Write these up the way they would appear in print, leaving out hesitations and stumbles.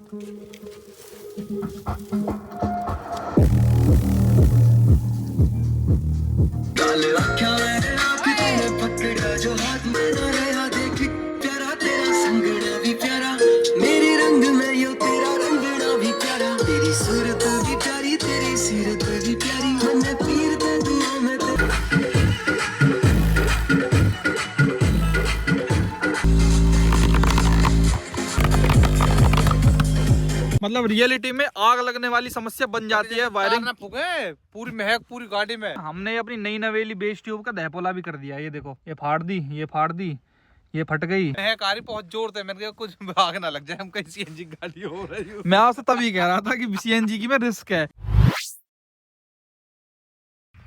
जो हाथ में ना रहा देख प्यारा तेरा संगड़ा भी प्यारा मेरे रंग में यो तेरा रंगना भी प्यारा तेरी सूरत भी प्यारी तेरी सीरत भी प्यारी मन पीर दे दुआ में मतलब रियलिटी में आग लगने वाली समस्या बन जाती है वायरिंग ना फूके पूरी महक पूरी गाड़ी में। हमने अपनी नई नवेली बेस ट्यूब का दहपोला भी कर दिया। ये देखो, ये फाड़ दी, ये फाड़ दी, ये फट गई। महक आ रही बहुत जोर से, मैंने कहा कुछ आग ना लग जाए, हम कहीं सीएनजी गाड़ी हो रही हो। मैं आपसे तभी कह रहा था कि सीएनजी की में रिस्क है।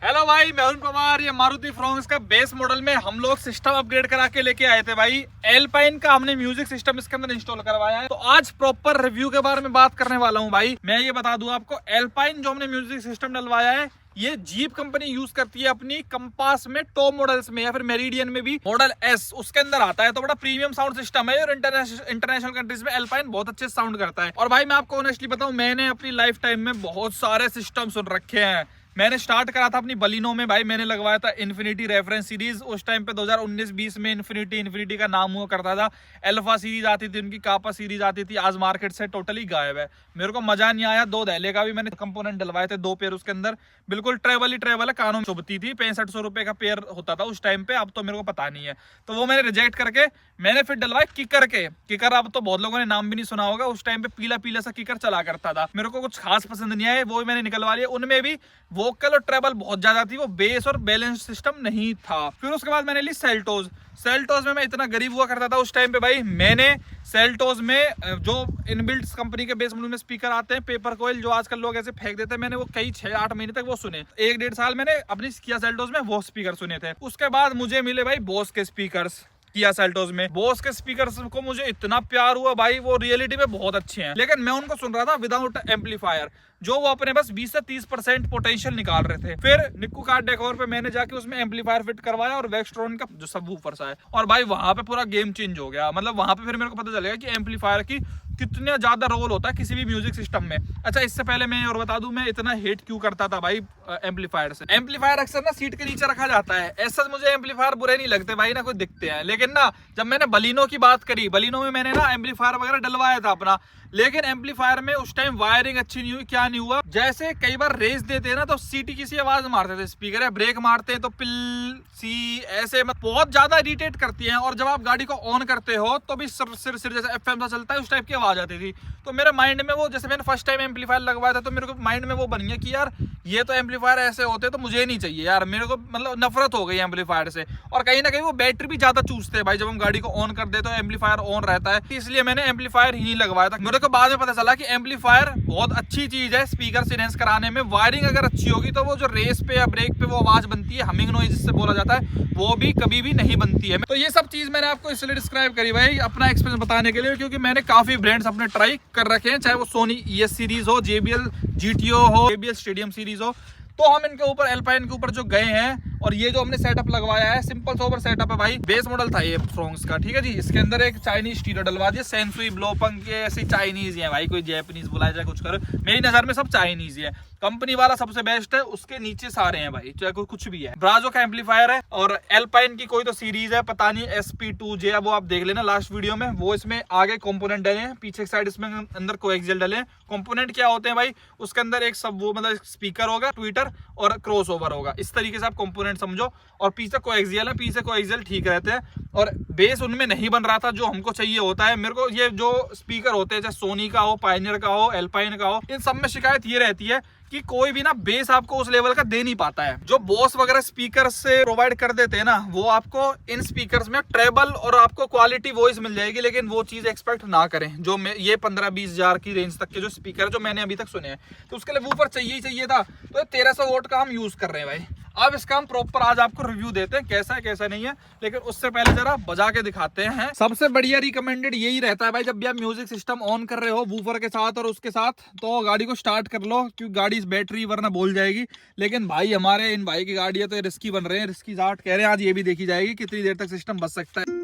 हेलो भाई, मैं अरुण पवार। ये मारुति फ्रोंक्स का बेस मॉडल में हम लोग सिस्टम अपग्रेड करा के लेके आए थे भाई। एल्पाइन का हमने म्यूजिक सिस्टम इसके अंदर इंस्टॉल करवाया है। तो आज प्रॉपर रिव्यू के बारे में बात करने वाला हूं भाई। मैं ये बता दूं आपको, एल्पाइन जो हमने म्यूजिक सिस्टम डलवाया है ये जीप कंपनी यूज करती है अपनी कंपास में, टॉप मॉडल्स में या फिर मेरिडियन में भी मॉडल एस उसके अंदर आता है। तो बड़ा प्रीमियम साउंड सिस्टम है और इंटरनेशनल कंट्रीज में एल्पाइन बहुत अच्छे साउंड करता है। और भाई मैं आपको ऑनेस्टली बताऊं, मैंने अपनी लाइफ टाइम में बहुत सारे सिस्टम सुन रखे हैं। मैंने स्टार्ट करा था अपनी बलिनो में भाई, मैंने लगवाया था इन्फिनिटी रेफरेंस सीरीज। उस टाइम पे 2019-20 में इन्फिनिटी का नाम हुआ करता था। अल्फा सीरीज आती थी उनकी, कापा सीरीज आती थी। आज मार्केट से टोटली गायब है। मेरे को मजा नहीं आया। 2 दहले का भी मैंने कंपोनेंट डलवाए थे, 2 पेयर उसके अंदर। बिल्कुल ट्रेवल ही ट्रेवल है, कानों में चुभती थी। 6500 रुपए का पेयर होता था उस टाइम पे, अब तो मेरे को पता नहीं है। तो वो मैंने रिजेक्ट करके मैंने फिर डलवाए किकर के। किकर अब तो बहुत लोगों ने नाम भी नहीं सुना होगा। उस टाइम पे पीला पीला सा किकर चला करता था, मेरे को कुछ खास पसंद नहीं आया, वो मैंने निकलवा लिया। उनमें भी वोकल और ट्रेबल बहुत ज्यादा थी, वो बेस और बैलेंस सिस्टम नहीं था। फिर उसके बाद मैंने ली सेल्टोस। सेल्टोस में मैं इतना गरीब हुआ करता था उस टाइम पे भाई, मैंने सेल्टोस में जो इनबिल्ट कंपनी के बेस मॉडल में स्पीकर आते हैं पेपर कोयल, जो आजकल लोग ऐसे फेंक देते हैं, मैंने वो कई 6-8 महीने तक वो सुने। 1-1.5 साल मैंने अपनी किया सेल्टोस में वो स्पीकर सुने थे। उसके बाद मुझे मिले भाई बोस के स्पीकर्स किया सेल्टोस में। बोस के स्पीकर्स को मुझे इतना प्यार हुआ भाई, वो रियलिटी में बहुत अच्छे हैं, लेकिन मैं उनको सुन रहा था विदाउट एम्पलीफायर, जो वो अपने बस 20 से 30% पोटेंशियल निकाल रहे थे। फिर निक्कू कार डेकोर पे मैंने जाके उसमें एम्पलीफायर फिट करवाया और वेक्सट्रॉन का जो सबवूफर्स है, और भाई वहां पे पूरा गेम चेंज हो गया। मतलब वहां पे फिर मेरे को पता चलेगा कि एम्पलीफायर की कितना ज्यादा रोल होता है किसी भी म्यूजिक सिस्टम में। अच्छा, इससे पहले मैं और बता दूं, मैं इतना हेट क्यों करता था भाई एम्पलीफायर से। एम्पलीफायर अक्सर ना सीट के नीचे रखा जाता है। ऐसा मुझे एम्पलीफायर बुरे नहीं लगते भाई, ना कोई दिखते हैं, लेकिन ना जब मैंने बलिनो की बात करी, बलिनो में मैंने ना एम्पलीफायर वगैरह डलवाया था अपना, लेकिन एम्पलीफायर में उस टाइम वायरिंग अच्छी नहीं हुई। क्या नहीं हुआ, जैसे कई बार रेस देते हैं ना तो सीटी किसी आवाज मारते थे स्पीकर, है ब्रेक मारते हैं तो पिल सी ऐसे बहुत ज्यादा इरिटेट करती है। और जब आप गाड़ी को ऑन करते हो तो भी सिर जैसे एफएम सा चलता है, उस टाइप की आवाज आती थी। तो मेरे माइंड में वो, जैसे मैंने फर्स्ट टाइम एम्पलीफायर लगवाया था तो मेरे को माइंड में वो बन गया कि यार ये तो एम्पलीफायर ऐसे होते तो मुझे नहीं चाहिए यार। मेरे को मतलब नफरत हो गई एम्पलीफायर से। और कहीं ना कहीं वो बैटरी भी ज्यादा चूसते हैं भाई, जब हम गाड़ी को ऑन कर दे तो एम्पलीफायर ऑन रहता है, इसलिए मैंने एम्पलीफायर ही नहीं लगवाया था। मेरे को बाद में पता चला कि एम्पलीफायर बहुत अच्छी चीज है स्पीकर से इनहेंस कराने में। वायरिंग अगर अच्छी होगी तो वो जो रेस पे या ब्रेक पे वो आवाज बनती है, हमिंग नॉइज जिससे बोला जाता है, वो भी कभी भी नहीं बनती है। तो ये सब चीज मैंने आपको इसलिए डिस्क्राइब करी भाई, अपना एक्सपीरियंस बताने के लिए, क्योंकि मैंने काफी ब्रांड्स अपने ट्राई कर रखे हैं, चाहे वो सोनी ES सीरीज हो, JBL GTO हो, JBL स्टेडियम सीरीज हो। तो हम इनके ऊपर एल्पाइन के ऊपर जो गए हैं, और ये जो हमने सेटअप लगवाया है सिंपल सोबर सेटअप है भाई। बेस मॉडल था ये फ्रोंक्स का, ठीक है जी। इसके अंदर एक चाइनीज स्टीरियो डलवा दिया, सेंसुई ब्लोपंग के ऐसी चाइनीज है भाई, कोई जैपनीज बुलाया जाए कुछ करो, मेरी नजर में सब चाइनीज ही है। कंपनी वाला सबसे बेस्ट है, उसके नीचे सारे हैं भाई, चाहे कोई कुछ भी है। ब्राजो का एम्पलीफायर है, और एल्पाइन की कोई तो सीरीज है, पता नहीं SP2J, वो आप देख लेना लास्ट वीडियो में। वो इसमें आगे कंपोनेंट डले हैं, पीछे साइड इसमें अंदर कोएक्सियल डले हैं। कंपोनेंट क्या होते हैं भाई, उसके अंदर एक सब वो मतलब स्पीकर होगा, ट्विटर और क्रॉस ओवर होगा, इस तरीके से आप कंपोनेंट समझो। और पीछे कोएक्सियल है, पीछे कोएक्सियल ठीक रहते हैं, और बेस उनमें नहीं बन रहा था जो हमको चाहिए होता है। मेरे को ये जो स्पीकर होते हैं, चाहे सोनी का हो, पायनियर का हो, एल्पाइन का हो, इन सब में शिकायत ये रहती है कि कोई भी ना बेस आपको उस लेवल का दे नहीं पाता है। जो बॉस वगैरह स्पीकर से प्रोवाइड कर देते हैं ना, वो आपको इन स्पीकर्स में ट्रेबल और आपको क्वालिटी वॉइस मिल जाएगी, लेकिन वो चीज एक्सपेक्ट ना करें। जो ये 15-20 हजार की रेंज तक के जो स्पीकर जो मैंने अभी तक सुने हैं, तो उसके लिए वूफर चाहिए ही चाहिए था। तो 1300 वोट का हम यूज कर रहे हैं भाई। अब इसका हम प्रॉपर आज आपको रिव्यू देते हैं, कैसा है कैसा नहीं है, लेकिन उससे पहले जरा बजा के दिखाते हैं। सबसे बढ़िया रिकमेंडेड यही रहता है भाई, जब भी आप म्यूजिक सिस्टम ऑन कर रहे हो वूफर के साथ और उसके साथ, तो गाड़ी को स्टार्ट कर लो, क्योंकि गाड़ी इस बैटरी वरना बोल जाएगी। लेकिन भाई हमारे इन भाई की गाड़ी है तो ये रिस्की बन रहे हैं, रिस्की स्टार्ट कह रहे हैं। आज ये भी देखी जाएगी कितनी देर तक सिस्टम बच सकता है।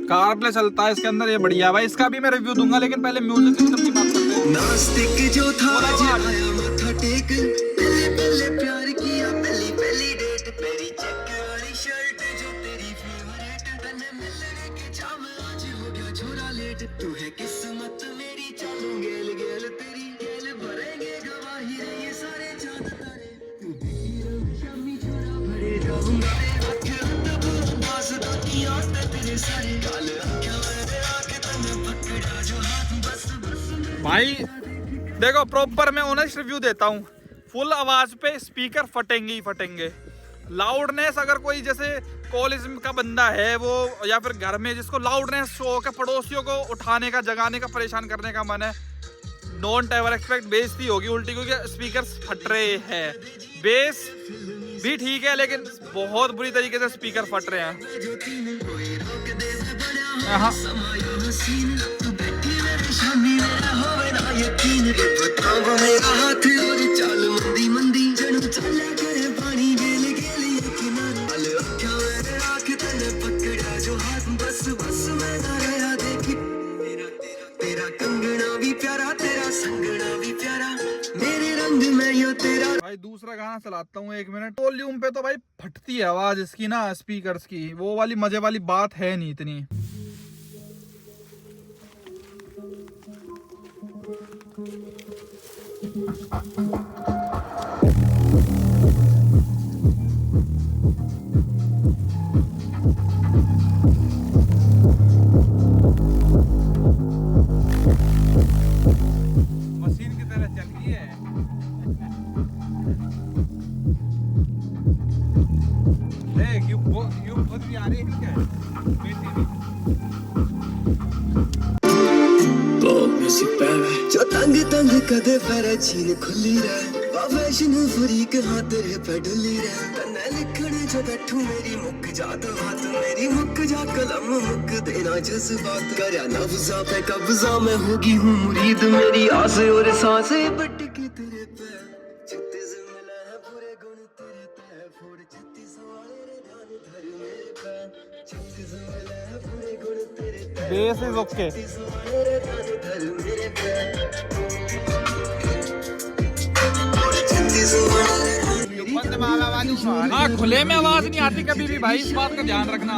कारप्ले चलता है इसके अंदर, ये बढ़िया है भाई। इसका भी मैं रिव्यू दूंगा, लेकिन पहले म्यूजिक सिस्टम की बात करते हैं। नास्तिक जो था आज आया माथा टेक, पहले पहले प्यार किया पहली पहली डेट, तेरी चेक वाली शर्ट जो तेरी फेवरेट, तन्ने मिलने के चाव आज हो गया छोरा लेट, तू है किस्मत मेरी चालू गेल गेल तेरी गेल भरेंगे गवाही रे ये सारे चांद तारे, तू देखी रंग शामी छोरा भरे जाऊंगा रे हाथ तब बस दुनिया से तेरे सारे गाल क्या मेरे आके तन्ने पकड़ा जो हाथ बस बस भाई देखो प्रॉपर मैं ऑनेस्ट रिव्यू देता हूँ। फुल आवाज पे स्पीकर फटेंगे ही फटेंगे। लाउडनेस अगर कोई जैसे कॉलेज का बंदा है वो, या फिर घर में जिसको लाउडनेस शौक है, पड़ोसियों को उठाने का, जगाने का, परेशान करने का मन है, डोंट एवर एक्सपेक्ट बेइज्जती होगी उल्टी, क्योंकि स्पीकर फट रहे हैं। बेस भी ठीक है लेकिन बहुत बुरी तरीके से स्पीकर फट रहे हैं। हाँ तेरा कंगना भी प्यारा तेरा संगना भी प्यारा, मेरे रंग में यो तेरा। भाई दूसरा गाना चलाता हूँ 1 मिनट। वॉल्यूम पे तो भाई फटती है आवाज इसकी ना, स्पीकर्स की वो वाली मजे वाली बात है नहीं इतनी। मशीन की तरह चल रही है। देख यू खुद भी आ रही है क्या? बेटी भी। जो तंग तंग कदे पैर चीन खुली रहे, वा फैशन फ्रीक हाँ तेरे पे डुली रहे, तन्ने लिखने जो बैठू मेरी मुक जात बात, मेरी मुक जा कलम मुक देना जज्बात, करया लफ्जा पे कब्जा मैं होगी हूँ मुरीद, मेरी आस और सांसें बटकी तेरे पे, 36 मिला है पूरे गुण तेरे पे, फोड़ 36 वाले रे ध्यान धर मेरे पे, 36 मिला है पूरे गुण तेरे पे, बेस इज ओके। हाँ खुले में आवाज नहीं आती कभी भी भाई, इस बात का ध्यान रखना।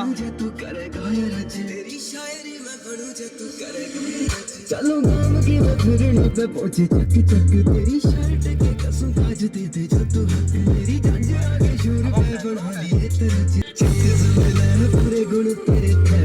चलो गाम की बखरनी पे पहुंचे चक चक, तेरी शर्ट के कसम काज दे दे जो तू हक, मेरी जंज आगे शोर पे बढ़ा लिए तेरे 36 मिला है पूरे गुण तेरे पे।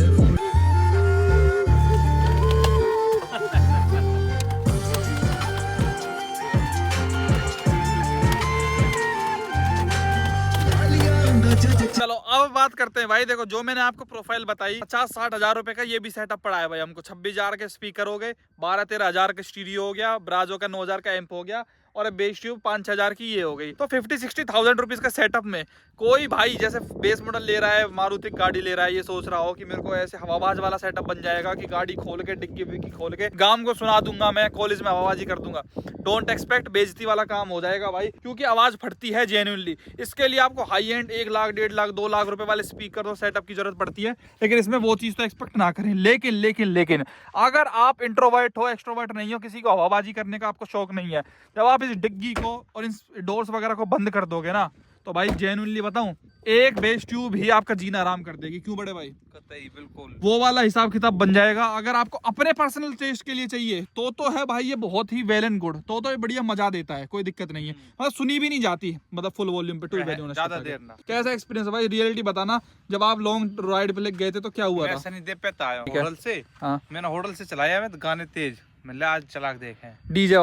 चलो अब बात करते हैं भाई। देखो जो मैंने आपको प्रोफाइल बताई 50-60 हजार रुपए का ये भी सेटअप पड़ा है भाई हमको। 26 हजार के स्पीकर हो गए, 12-13 हजार का स्टीरियो हो गया, ब्राजो का 9 हजार का एम्प हो गया, और बेस ट्यूब 5-6 हजार की ये हो गई। तो 50-60 थाउजेंड रुपीज का सेटअप में कोई भाई जैसे बेस मॉडल ले रहा है, मारुति गाड़ी ले रहा है, ये सोच रहा हो कि मेरे को ऐसे हवाबाज वाला सेटअप बन जाएगा कि गाड़ी खोल के डिग्गी विग्गी खोल के गांव को सुना दूंगा मैं, कॉलेज में हवाबाजी कर दूंगा। डोंट एक्सपेक्ट, बेइज्जती वाला काम हो जाएगा भाई, क्योंकि आवाज फटती है जेन्युइनली। इसके लिए आपको हाई एंड 1 लाख 1.5 लाख 2 लाख रुपए वाले स्पीकर और सेटअप की जरूरत पड़ती है, लेकिन इसमें वो चीज तो एक्सपेक्ट ना करें। लेकिन अगर आप इंट्रोवर्ट हो, एक्सट्रोवर्ट नहीं हो, किसी को हवाबाजी करने का आपको शौक नहीं है, जब आप इस डिग्गी को और इन डोर्स वगैरह को बंद कर दोगे ना, तो भाई जेन्युइनली बताऊं, एक बेस ट्यूब ही आपका जीना आराम कर देगी। क्यों बड़े भाई? कतई बिल्कुल वो वाला हिसाब किताब बन जाएगा। अगर आपको अपने पर्सनल टेस्ट के लिए चाहिए तो है भाई ये बहुत ही वेल एंड गुड। तो ये बढ़िया मजा देता है, कोई दिक्कत नहीं है। मतलब सुनी भी नहीं जाती, मतलब फुल वॉल्यूम पे ज्यादा देर ना। कैसा एक्सपीरियंस है भाई? रियलिटी बताना, जब आप लॉन्ग राइड पे गए थे तो क्या हुआ था? ऐसा नहीं दे पाता आया ठीक है। होटल से। हाँ। मैंने होटल से चलाया, मैं गाने तेज, मैंने आज चला के देखे डीजे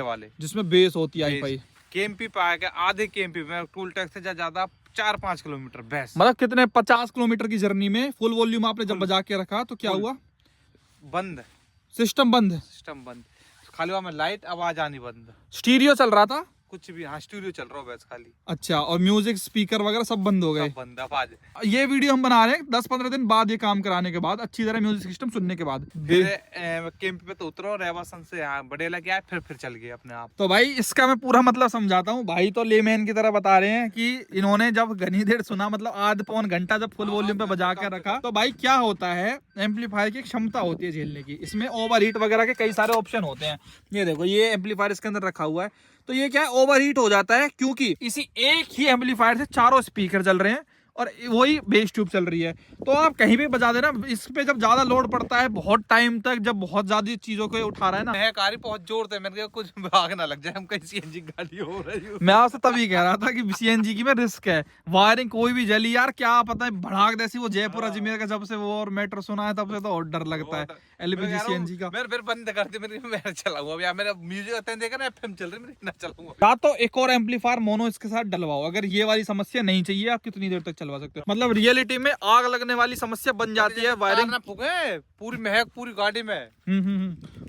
वाले जिसमें बेस होती है भाई। केएमपी पे आया, आधे केएमपी में टूल टैक्स से ज्यादा 4-5 किलोमीटर बस। मतलब कितने 50 किलोमीटर की जर्नी में फुल वॉल्यूम आपने जब बजा के रखा तो क्या हुआ? बंद सिस्टम बंद, खाली वहाँ में लाइट, आवाज आनी बंद, स्टीरियो चल रहा था, कुछ भी, हाँ स्टूडियो चल रहा है बस खाली। अच्छा, और म्यूजिक स्पीकर वगैरह सब बंद हो गए? सब बंद अब आज। ये वीडियो हम बना रहे हैं 10-15 दिन बाद, ये काम कराने के बाद, अच्छी तरह म्यूजिक सिस्टम सुनने के बाद। कैंप पे तो उतरो रेवासन से यहाँ बड़े लगे आए, फिर चल गए अपने आप। तो भाई इसका मैं पूरा मतलब समझाता हूँ। भाई तो लेमैन की तरह बता रहे हैं कि इन्होंने जब घनी देर सुना, मतलब आध पौन घंटा जब फुल वॉल्यूम पे बजा कर रखा, तो भाई क्या होता है, एम्पलीफायर की क्षमता होती है झेलने की। इसमें ओवर हीट वगैरह के कई सारे ऑप्शन होते हैं। ये देखो, ये एम्पलीफायर इसके अंदर रखा हुआ है, तो ये क्या है, ओवर हीट हो जाता है, क्योंकि इसी एक ही एम्पलीफायर से चारों स्पीकर चल रहे हैं और वही बेस ट्यूब चल रही है। तो आप कहीं भी बजा देना, इस पे जब ज्यादा लोड पड़ता है बहुत टाइम तक, जब बहुत ज्यादा चीजों को उठा रहा है ना, मैं कारी बहुत जोर से, मैंने कहा कुछ भाग ना लग जाए, हम कहीं सीएनजी गाड़ी हो रही हो। मैं आपसे तभी कह रहा था कि सीएनजी की में रिस्क है, वायरिंग कोई भी जली यार, क्या पता है भड़ाक जैसी वो जयपुर अजमेर का जब से वो और मेट्रो सुना है तब से तो और डर लगता है एलपीजी सीएनजी का। मैं फिर बंद कर दी, मैं चलाऊंगा यार, मेरा म्यूजिक आता है, देखा ना एफएम चल रही है, मैं ना चलाऊंगा। या तो एक और एम्पलीफायर मोनो इसके साथ डलवाओ, अगर ये वाली समस्या नहीं चाहिए आप कितनी देर तक चलवा सकते हो। मतलब रियलिटी में आग लगने वाली समस्या बन जाती है वायरिंग ना फूके पूरी महक पूरी गाड़ी में।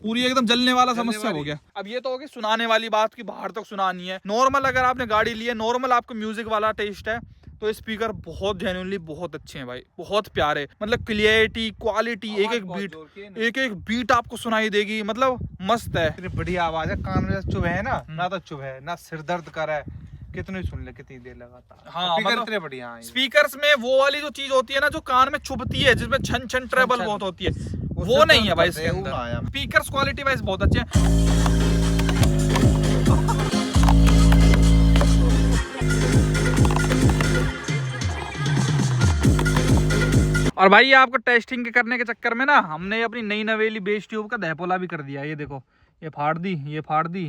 पूरी एकदम जलने वाला समस्या हो गया। अब ये तो होगी सुनाने वाली बात की, बाहर तक सुनानी है। नॉर्मल अगर आपने गाड़ी ली है, नॉर्मल आपको म्यूजिक वाला टेस्ट है, तो स्पीकर बहुत जेन्युइनली बहुत अच्छे हैं भाई, बहुत प्यारे, मतलब क्लियरिटी, क्वालिटी, एक एक बीट आपको सुनाई देगी, मतलब मस्त है। इतनी बढ़िया आवाज है, कान में चुभ है ना तो चुभ है ना, सिर दर्द कर है, कितनी सुन ले, कितनी देर लगातार। हाँ, स्पीकर मतलब इतने बढ़िया हैं। स्पीकर्स में वो वाली जो चीज होती है ना, जो कान में चुभती है, जिसमें छन छन ट्रेबल बहुत होती है, वो नहीं है भाई इसके अंदर। स्पीकर्स क्वालिटी वाइज बहुत अच्छे हैं। और भाई आपको टेस्टिंग के करने के चक्कर में ना, हमने अपनी नई नवेली बेस ट्यूब का दहपोला भी कर दिया। ये देखो, ये फाड़ दी, ये फाड़ दी,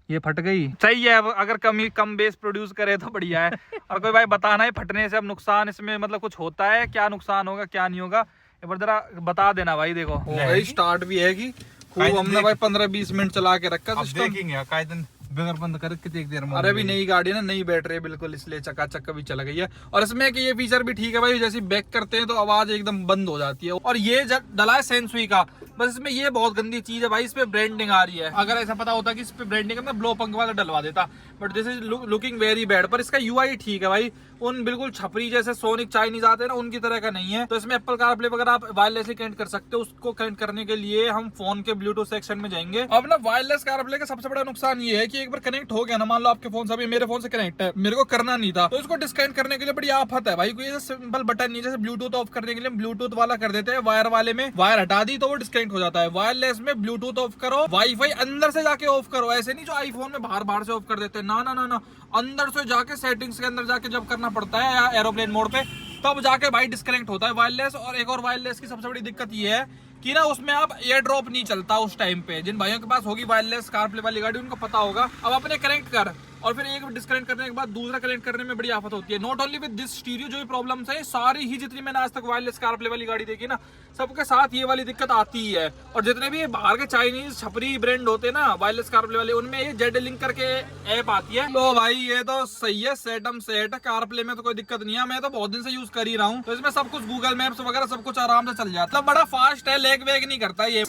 ये फट गई। सही है, अब अगर कम बेस प्रोड्यूस करे तो बढ़िया है। और कोई भाई बताना है फटने से अब नुकसान इसमें मतलब कुछ होता है, क्या नुकसान होगा क्या नहीं होगा, एक बार जरा बता देना भाई। देखो भाई स्टार्ट भी है कि खूब हमने भाई 15-20 मिनट चला के रखा सिस्टम। देखेंगे काहे दिन बगैर बंद कर कितनी देर में। अरे अभी नई गाड़ी है ना, नई बैटरी है बिल्कुल, इसलिए चकाचक कभी चला गई है। और इसमें कि ये फीचर भी ठीक है भाई, जैसे बैक करते हैं तो आवाज एकदम बंद हो जाती है। और ये डला है सेंसुई का, बस इसमें ये बहुत गंदी चीज है भाई, इस पे ब्रांडिंग आ रही है। अगर ऐसा पता होता कि इस पे ब्रांडिंग है, मैं ब्लो पंख वाला डलवा देता, but this is looking very bad. पर इसका यूआई ठीक है भाई, उन बिल्कुल छपरी जैसे सोनिक चाइनीज आते हैं ना, उनकी तरह का नहीं है। तो इसमें एप्पल कारप्ले वगैरह आप वायरलेसली कनेक्ट कर सकते हो। उसको कनेक्ट करने के लिए हम फोन के ब्लूटूथ सेक्शन में जाएंगे। अब ना वायरलेस कारप्ले का सबसे बड़ा नुकसान ये है कि एक बार कनेक्ट हो गया ना, मान लो आपके फोन से, अभी मेरे फोन से कनेक्ट है, मेरे को करना नहीं था, तो इसको डिस्कनेक्ट करने के लिए बड़ी आफत है भाई। कोई सिंपल बटन नहीं, जैसे ब्लूटूथ ऑफ करने के लिए ब्लूटूथ वाला कर देते हैं, वायर वाले में वायर हटा दी तो वो डिस्कनेक्ट हो जाता है। वायरलेस में ब्लूटूथ ऑफ करो, वाईफाई अंदर से जाके ऑफ करो, ऐसे नहीं जो आईफोन में बाहर से ऑफ कर देते हैं, ना ना ना ना, अंदर से जाके सेटिंग्स के अंदर जाके जब करना पड़ता है, या एरोप्लेन मोड पे, तब जाके भाई डिस्कनेक्ट होता है वायरलेस। और एक और वायरलेस की सबसे बड़ी दिक्कत ये है कि ना उसमें आप एयर ड्रॉप नहीं चलता उस टाइम पे। जिन भाइयों के पास होगी वायरलेस कारप्ले वाली गाड़ी, उनको पता होगा। अब अपने कनेक्ट कर और फिर एक डिस्कनेक्ट करने के बाद दूसरा कनेक्ट करने में बड़ी आफत होती है। Not only with this stereo, जो भी प्रॉब्लम्स है सारी ही जितनी मैंने आज तक वायरलेस कारप्ले वाली गाड़ी देखी ना, सबके साथ ये वाली दिक्कत आती ही है। और जितने भी बाहर के चाइनीज छपरी ब्रांड होते हैं ना वायरलेस कारप्ले वाले, उनमें ये जेड लिंक करके ऐप आती है। लो भाई ये तो सही है, सेटम सेट है, कारप्ले में तो कोई दिक्कत नहीं है, मैं तो बहुत दिन से यूज कर ही रहा हूँ। तो इसमें सब कुछ गूगल मैप्स वगैरह सब कुछ आराम से चल जाता है, मतलब बड़ा फास्ट है, लेग वेग नहीं करता ये।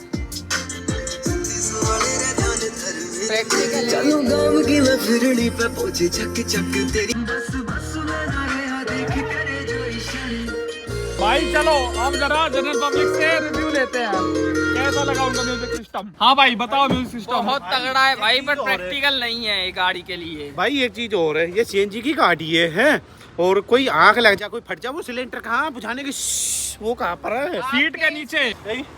चलो गाँव की मैं फिरनी पे पहुंची, चक चक तेरी बस बस में ना रहा, देख करे जो इशारे। भाई चलो हम जरा जनरल पब्लिक से रिव्यू लेते हैं, कैसा लगा उनका म्यूजिक सिस्टम। हाँ भाई बताओ, म्यूजिक सिस्टम बहुत तगड़ा है भाई, बट प्रैक्टिकल नहीं है ये गाड़ी के लिए। भाई एक चीज और है, ये सीएनजी की गाड़ी है और कोई आग लग जा, कोई फट जा, वो सिलेंडर कहाँ बुझाने की वो कहाँ पर है? सीट के नीचे,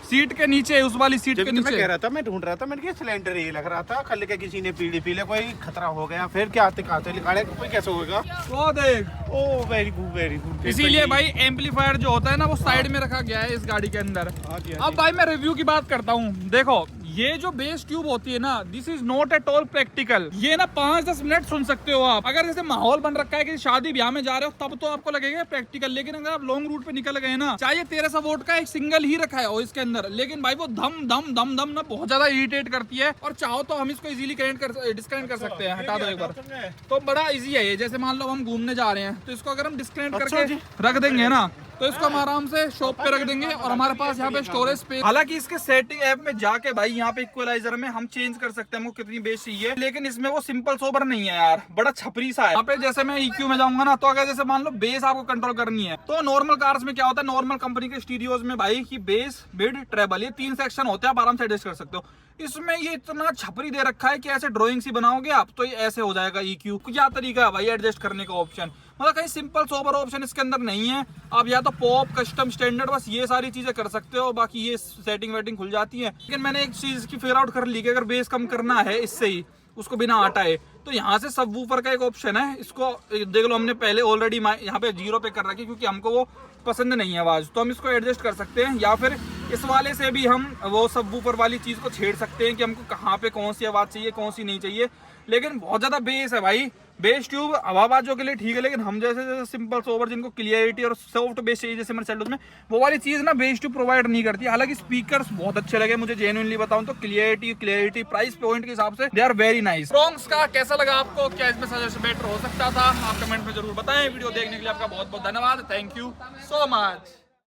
सीट के नीचे, उस वाली सीट के नीचे। मैं कह रहा था, मैं ढूंढ रहा था, मैंने कहा सिलेंडर ये लग रहा था, खल के किसी ने पी ले, कोई खतरा हो गया, फिर क्या आते खाते निकाले, कोई कैसे होगा? वो देख, ओ वेरी गुड वेरी गुड। इसीलिए भाई एम्पलीफायर जो होता है ना, वो साइड में रखा गया है इस गाड़ी के अंदर। अब भाई मैं रिव्यू की बात करता हूँ। देखो ये जो बेस ट्यूब होती है ना, this is not at all practical. ये ना 5-10 मिनट सुन सकते हो आप, अगर जैसे माहौल बन रखा है कि शादी ब्याह में जा रहे हो, तब तो आपको लगेगा प्रैक्टिकल। लेकिन अगर आप लॉन्ग रूट पे निकल गए ना, चाहे 1300 वोल्ट का एक सिंगल ही रखा है और इसके अंदर, लेकिन भाई वो धम धम धम धम ना बहुत ज्यादा इरिटेट करती है। और चाहो तो हम इसको इजीली डिस्कनेक्ट कर सकते हैं, हटा दो एक बार, तो बड़ा इजी है ये। जैसे मान लो हम घूमने जा रहे हैं, तो इसको अगर हम डिस्कनेक्ट करके रख देंगे ना, तो इसको हम आराम से शॉप पे रख देंगे और हमारे पास यहाँ पे स्टोरेज स्पेस। हालांकि इसके सेटिंग ऐप में जाके भाई यहाँ पे इक्वलाइजर में हम चेंज कर सकते हैं हमको कितनी बेस चाहिए, लेकिन इसमें वो सिंपल सोबर नहीं है यार, बड़ा छपरी सा है। यहाँ पे जैसे मैं EQ में जाऊंगा ना, तो अगर जैसे मान लो बेस आपको कंट्रोल करनी है तो नॉर्मल कार्स में क्या होता है, नॉर्मल कंपनी के स्टीरियोज में भाई की बेस मिड ट्रेबल ये 3 सेक्शन होते हैं, आप आराम से एडजस्ट कर सकते हो। इसमें ये इतना छपरी दे रखा है कि ऐसे ड्राइंग सी बनाओगे आप तो ये ऐसे हो जाएगा EQ। क्या तरीका है भाई एडजस्ट करने का ऑप्शन, मतलब कहीं सिंपल सोबर ऑप्शन इसके अंदर नहीं है। आप या तो पॉप, कस्टम, स्टैंडर्ड, बस ये सारी चीजें कर सकते हो, बाकी ये सेटिंग वेटिंग खुल जाती है। लेकिन मैंने एक चीज की फिगर आउट कर ली कि अगर बेस कम करना है इससे ही उसको बिना हटाए, तो यहाँ से सबवूफर का एक ऑप्शन है, इसको देख लो हमने पहले ऑलरेडी यहाँ पे 0 पे कर रखी क्योंकि हमको वो पसंद नहीं है आवाज, तो हम इसको एडजस्ट कर सकते हैं। या फिर इस वाले से भी हम वो सबवूफर वाली चीज को छेड़ सकते हैं कि हमको कहाँ पे कौन सी आवाज चाहिए कौन सी नहीं चाहिए। लेकिन बहुत ज्यादा बेस है भाई, बेस ट्यूब हवाबाजों के लिए ठीक है, लेकिन हम जैसे सिंपल सोवर जिनको क्लियरिटी और सॉफ्ट बेस चाहिए जैसे मर्सिडीज में, वो वाली चीज ना बेस ट्यूब प्रोवाइड नहीं करती। हालांकि स्पीकर्स बहुत अच्छे लगे मुझे, जेन्युइनली बताऊं तो क्लियरिटी प्राइस पॉइंट के हिसाब से they are very nice. Fronx का कैसा लगा आपको, क्या इसमें सजेशन बेटर हो सकता था, आप कमेंट में जरूर बताएं। वीडियो देखने के लिए आपका बहुत बहुत धन्यवाद, थैंक यू सो मच।